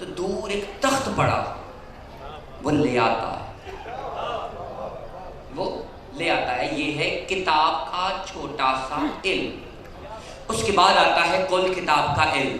तो दूर एक तख्त पड़ा, वो ले आता है, वो ले आता है। ये है किताब का छोटा सा इल्म। उसके बाद आता है कुल किताब का इल्म।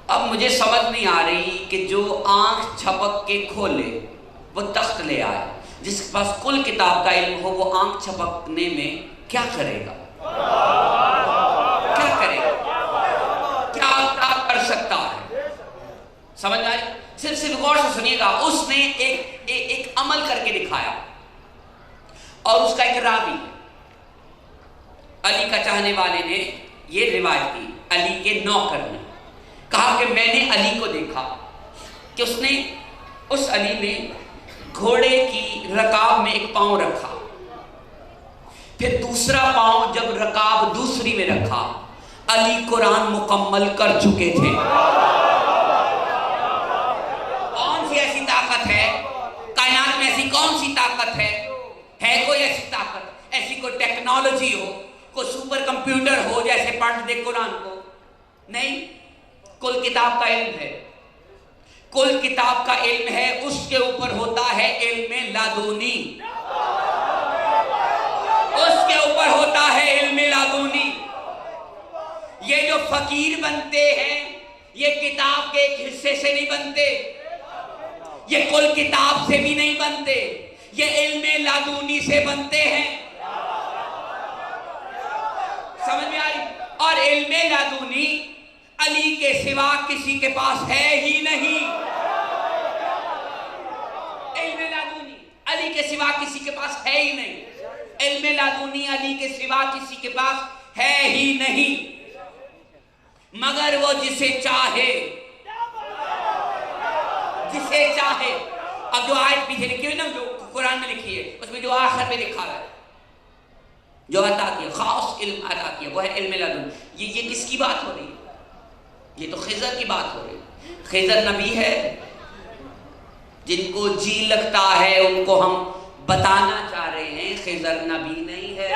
अब मुझे समझ नहीं आ रही कि जो आंख झपक के खोले वो तख्त ले आए, जिसके पास कुल किताब का इल्म हो वो आंख झपकने में क्या करेगा? क्या करेगा? क्या कर सकता है? समझ आ रही? सिर्फ गौर से सुनिएगा। उसने एक अमल करके दिखाया और उसका एक रावी, अली का चाहने वाले ने ये रिवायत की, अली के नौकर ने कहा कि मैंने अली को देखा कि उसने, उस अली ने घोड़े की रकाब में एक पांव रखा, फिर दूसरा पांव जब रकाब दूसरी में रखा, अली कुरान मुकम्मल कर चुके थे। कौन सी ऐसी ताकत है कायनात में? ऐसी कौन सी ताकत है? कोई ऐसी ताकत, ऐसी कोई टेक्नोलॉजी हो, कोई सुपर कंप्यूटर हो जैसे पढ़ दे कुरान को? नहीं, कुल किताब का इल्म है। कुल किताब का इल्म है, उसके ऊपर होता है इल्म लादूनी, उसके ऊपर होता है इल्म लादूनी। ये जो फकीर बनते हैं ये किताब के एक हिस्से से नहीं बनते, ये कुल किताब से भी नहीं बनते, ये इल्म लादूनी से बनते हैं। समझ में आ रही? और इल्म लादूनी अली के सिवा किसी के पास है ही नहीं। इल्म लादूनी अली के सिवा किसी के पास है ही नहीं। इल्म लादूनी अली के सिवा किसी के पास है ही नहीं, मगर वो जिसे चाहे, जिसे चाहे। अब जो आयत पीछे लिखी हुई ना, जो कुरान में लिखी है, उसमें जो आखिर में लिखा है, जो अता किया, खास इल्म अता किया, वो है इल्म लादूनी। ये किसकी बात हो रही है? ये तो खिजर की बात हो रही है। खिजर नबी है, जिनको जी लगता है उनको हम बताना चाह रहे हैं खिजर नबी नहीं है।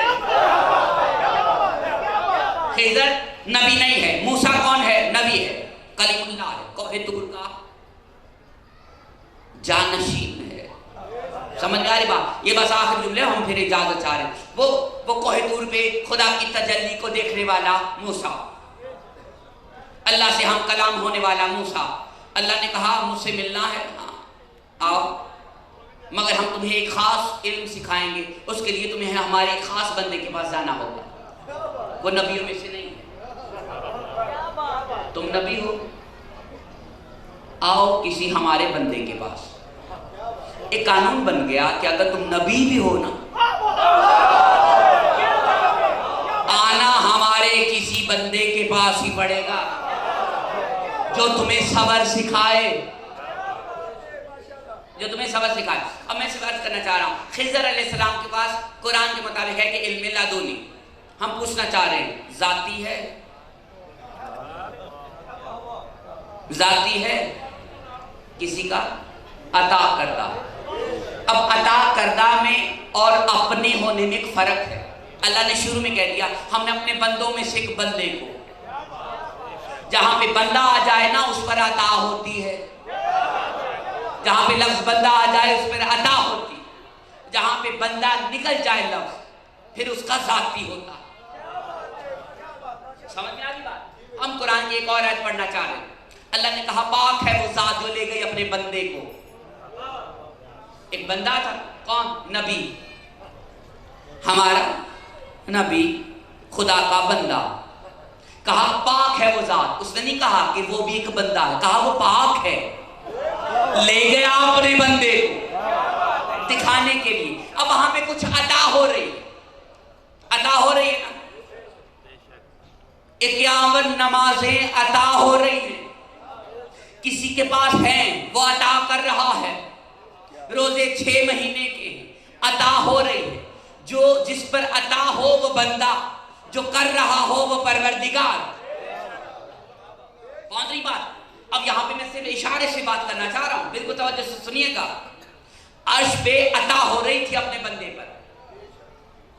खिजर नबी नहीं है। मूसा कौन है? नबी है, कलीमुल्लाह है, कोहे तूर का जानशीन है। समझ में आ रही बात? ये बस आखिरी जुमले, हम फिर इजाजत चाह रहे हैं। वो कोहे तूर पे खुदा की तजल्ली को देखने वाला मूसा, अल्लाह से हम कलाम होने वाला मूसा। अल्लाह ने कहा मुझसे मिलना है, हाँ आओ, मगर हम तुम्हें एक खास इल्म सिखाएंगे, उसके लिए तुम्हें हमारे एक खास बंदे के पास जाना होगा। वो नबियों में से नहीं है, तुम नबी हो, आओ किसी हमारे बंदे के पास। एक कानून बन गया कि अगर तुम नबी भी हो ना, आना हमारे किसी बंदे के पास ही पड़ेगा जो तुम्हें सबर सिखाए, जो तुम्हें सबर सिखाए। अब मैं सिफारिश करना चाह रहा हूं, खिजर अलैहिस्सलाम के पास कुरान के मुताबिक है कि इल्म लादूनी। हम पूछना चाह रहे हैं, जाती है? जाती है किसी का अता करदा। अब अता करदा में और अपने होने में एक फर्क है। अल्लाह ने शुरू में कह दिया हमने अपने बंदों में से एक बंदे को, जहां पे बंदा आ जाए ना उस पर अता होती है, जहां पे लफ्ज बंदा आ जाए उस पर अता होती, जहां पे बंदा निकल जाए लफ्ज फिर उसका जाती होता। समझ में आ रही बात? हम कुरान की एक और आयत पढ़ना चाह रहे हैं। अल्लाह ने कहा पाक है वो जात जो ले गई अपने बंदे को। एक बंदा था, कौन? नबी, हमारा नबी, खुदा का बंदा। कहा पाक है वो जात, उसने नहीं कहा कि वो भी एक बंदा है, कहा वो पाक है, ले गया अपने बंदे को दिखाने के लिए। अब वहां पे कुछ अता हो रही है, अता हो रही है ना, 51 नमाजें अता हो रही हैं, किसी के पास है वो अता कर रहा है। रोजे 6 महीने के अता हो रही है, जो जिस पर अता हो वो बंदा, जो कर रहा हो वो परवरदिगार। कौन सी बात? अब यहां पे मैं सिर्फ इशारे से बात करना चाह रहा हूं, बिल्कुल तवज्जो से सुनिएगा। अर्श पे अता हो रही थी अपने बंदे पर,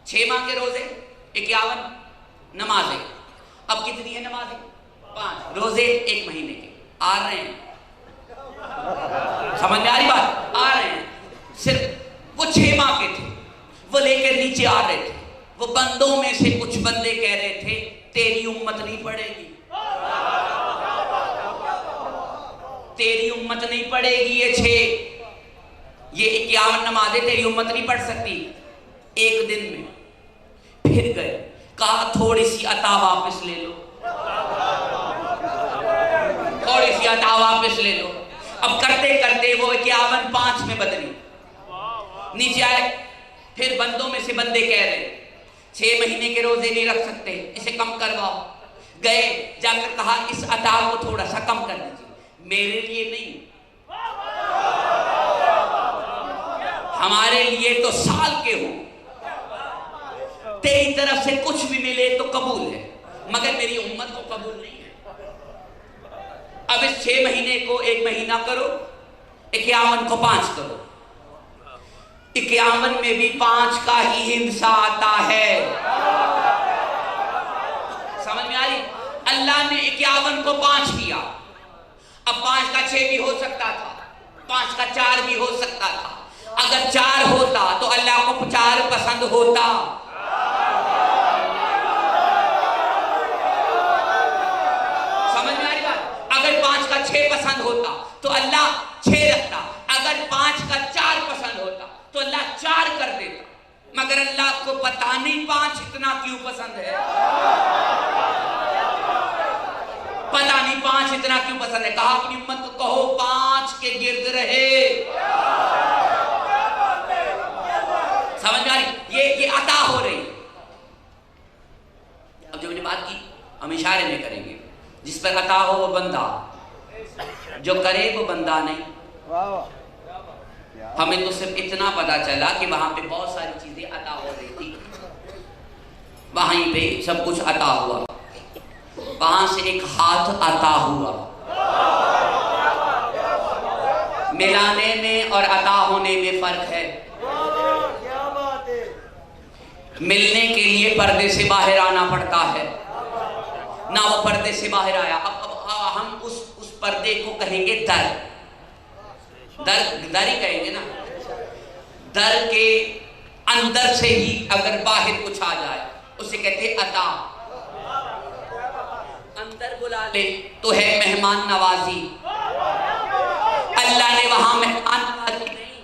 6 माह के रोजे, 51 नमाजें। अब कितनी है नमाजें? 5 रोजे 1 महीने के। आ रहे हैं, समझ में आ रही बात? आ रहे हैं। सिर्फ वो 6 माह के थे, वो लेकर नीचे आ रहे थे। वो बंदों में से कुछ बंदे कह रहे थे तेरी उम्मत नहीं पड़ेगी, तेरी उम्मत नहीं पड़ेगी, ये 6 ये 51 नमाजें तेरी उम्मत नहीं पढ़ सकती एक दिन में। फिर गए, कहा थोड़ी सी अता वापस ले लो, थोड़ी सी अता वापस ले लो। अब करते करते वो 51 5 में बदली, नीचे आए। फिर बंदों में से बंदे कह रहे 6 महीने के रोजे नहीं रख सकते, इसे कम करवाओ। गए, जाकर कहा इस अता को थोड़ा सा कम कर दीजिए, मेरे लिए नहीं, हमारे लिए तो साल के हो, तेरी तरफ से कुछ भी मिले तो कबूल है, मगर मेरी उम्मत को कबूल नहीं है। अब इस 6 महीने को 1 महीना करो, 51 को 5 करो। 51 में भी 5 का ही हिस्सा आता है, समझ में आ रही? अल्लाह ने 51 को 5 किया। अब 5 का 6 भी हो सकता था, 5 का 4 भी हो सकता था। अगर 4 होता तो अल्लाह को 4 पसंद होता। समझ में आ रही बात? अगर 5 का 6 पसंद होता तो अल्लाह 6 रखता, अगर 5 का 4 पसंद होता तो अल्लाह 4 कर देता। मगर अल्लाह को पता नहीं 5 इतना क्यों पसंद है, पता नहीं 5 इतना क्यों पसंद है। कहा अपनी उम्मत को कहो 5 के गिर्द रहे। समझ में आ रही? ये अता हो रही। अब जो मैंने बात की हम इशारे में करेंगे, जिस पर अता हो वो बंदा, जो करे वो बंदा नहीं। हमें तो सिर्फ इतना पता चला कि वहां पे बहुत सारी चीजें अता हो रही थी, वहीं पे सब कुछ अता हुआ। वहां से एक हाथ अता हुआ। मिलाने में और अता होने में फर्क है। मिलने के लिए पर्दे से बाहर आना पड़ता है, ना वो पर्दे से बाहर आया। अब हम उस पर्दे को कहेंगे दर, दर ही कहेंगे ना। दर के अंदर से ही अगर बाहर कुछ आ जाए उसे कहते अता। अंदर बुला ले तो है मेहमान नवाजी। अल्लाह ने वहां मेहमान नवाजी नहीं,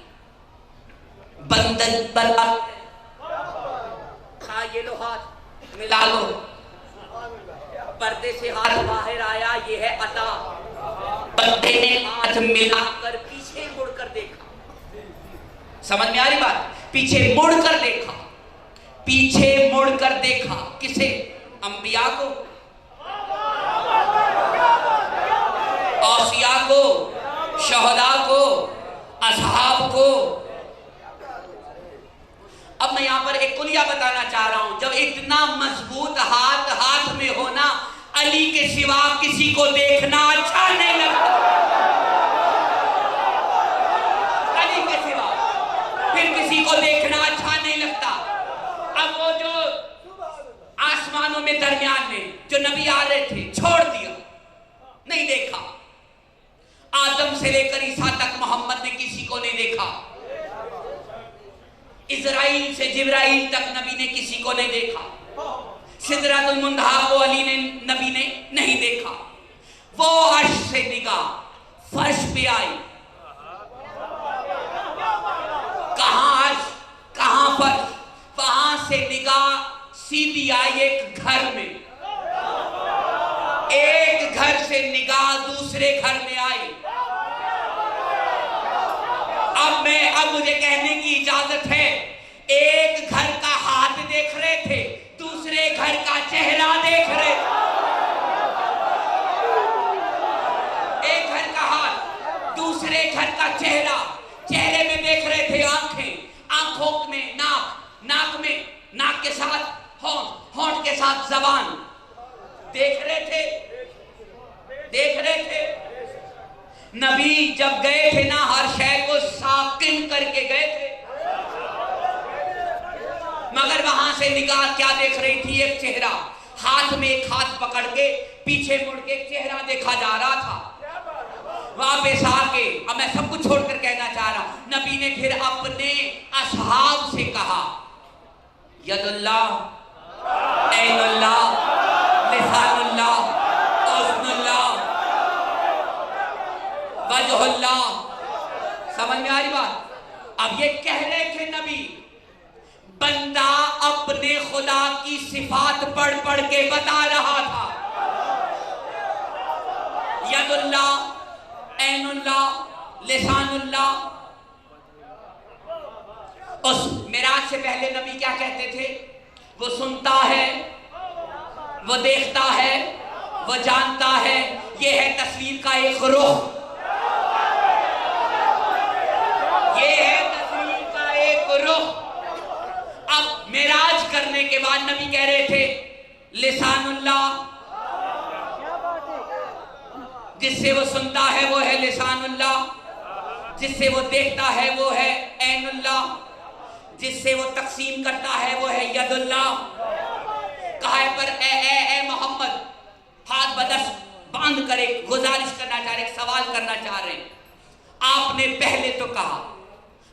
बंदन बना। हाँ ये लो हाथ मिला लो, पर्दे से हाथ बाहर आया, ये है अता। बंदे ने हाथ मिलाकर पीछे मुड़कर देखा। समझ में आ रही बात? पीछे मुड़कर देखा, पीछे मुड़कर देखा। किसे? अंबिया को, औसिया को, शहदा को, असहाब को। अब मैं यहां पर एक कुलिया बताना चाह रहा हूं। जब इतना मजबूत हाथ में होना, अली के सिवा किसी को देखना अच्छा नहीं लगता। अली के सिवा फिर किसी को देखना अच्छा नहीं लगता। अब वो जो आसमानों में दरमियान में जो नबी आ रहे थे, छोड़ दिया, नहीं देखा। आदम से लेकर ईसा तक मोहम्मद ने किसी को नहीं देखा। इजराइल से जिब्राइल तक नबी ने किसी को नहीं देखा। सिदरतुल मुंतहा को अली ने नबी ने नहीं देखा। वो अर्श से निगाह फर्श पे आई। कहां अर्श, कहां फर्श? वहां से निगाह सीधी आई एक घर में। एक घर से निगाह दूसरे घर में आई। अब मुझे कहने की इजाजत है, एक घर का हाथ देख रहे थे, दूसरे घर का चेहरा देख रहे थे। एक घर का हाथ, दूसरे घर का चेहरा। चेहरे में देख रहे थे आंखें, आंखों में नाक, नाक में नाक के साथ होंठ, होंठ के साथ जबान। देख रहे थे, देख रहे थे। नबी जब गए थे ना, हर शय को साकिन करके गए थे, मगर वहां से निगाह क्या देख रही थी? एक चेहरा। हाथ में एक हाथ पकड़ के पीछे मुड़ के चेहरा देखा जा रहा था। वापस आके, अब मैं सब कुछ छोड़कर कहना चाह रहा हूं, नबी ने फिर अपने असहाब से कहा, यदुल्लाह, ऐनुल्लाह, लिसानुल्लाह, उज़्नुल्लाह, वजहुल्लाह। समझ में आ रही बात? अब ये कह रहे थे नबी, बंदा अपने खुदा की सिफात पढ़ पढ़ के बता रहा था, यदुल्लाह, ऐनुल्लाह, लिसानुल्लाह। उस मिराज से पहले नबी क्या कहते थे? वो सुनता है, वो देखता है, वो जानता है। ये है तस्वीर का एक रुख, ये है तस्वीर का एक रुख। अब मिराज करने के बाद नबी कह रहे थे, लिसानुल्लाह, जिससे वो सुनता है वो है लिसानुल्लाह, जिससे वो देखता है वो है ऐनुल्लाह, जिससे वो तकसीम करता है वो है यदुल्लाह। कहा है पर ए मोहम्मद, हाथ बदस बांध कर एक गुजारिश करना चाह रहे, एक सवाल करना चाह रहे हैं। आपने पहले तो कहा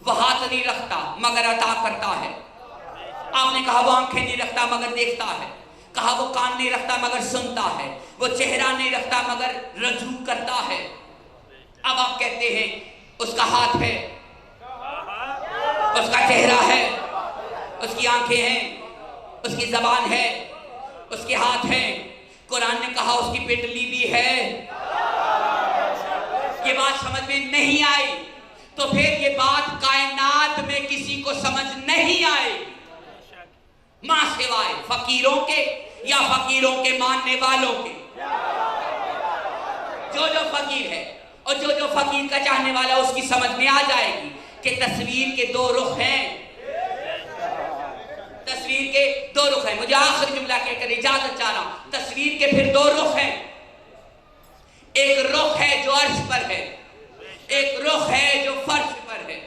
वो हाथ नहीं रखता मगर अता करता है, आपने कहा वो आंखें नहीं रखता मगर देखता है, कहा वो कान नहीं रखता मगर सुनता है, वो चेहरा नहीं रखता मगर रजू करता है। अब आप कहते हैं उसका हाथ है, उसका चेहरा है, उसकी आंखें हैं, उसकी जबान है, उसके हाथ हैं। कुरान ने कहा उसकी पेटली भी है। ये बात समझ में नहीं आई तो फिर ये बात कायनात में किसी को समझ नहीं आएगी, मां सिवाय फकीरों के या फकीरों के मानने वालों के। जो फकीर है और जो फकीर का चाहने वाला है उसकी समझ में आ जाएगी कि तस्वीर के दो रुख हैं, तस्वीर के दो रुख हैं। मुझे आखिरी जुमला कहकर इजाजत चाह रहा हूं, तस्वीर के फिर दो रुख हैं। एक रुख है जो अर्श पर है, एक रुख है जो फर्श पर है,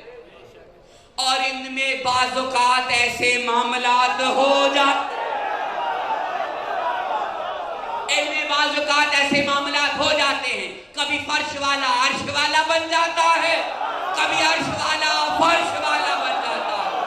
और इनमें बाज़ौक़ात ऐसे मामलात हो जाते, इनमें बाज़ौक़ात ऐसे मामलात हो जाते हैं, कभी फर्श वाला अर्श वाला बन जाता है, कभी अर्श वाला फर्श वाला बन जाता है।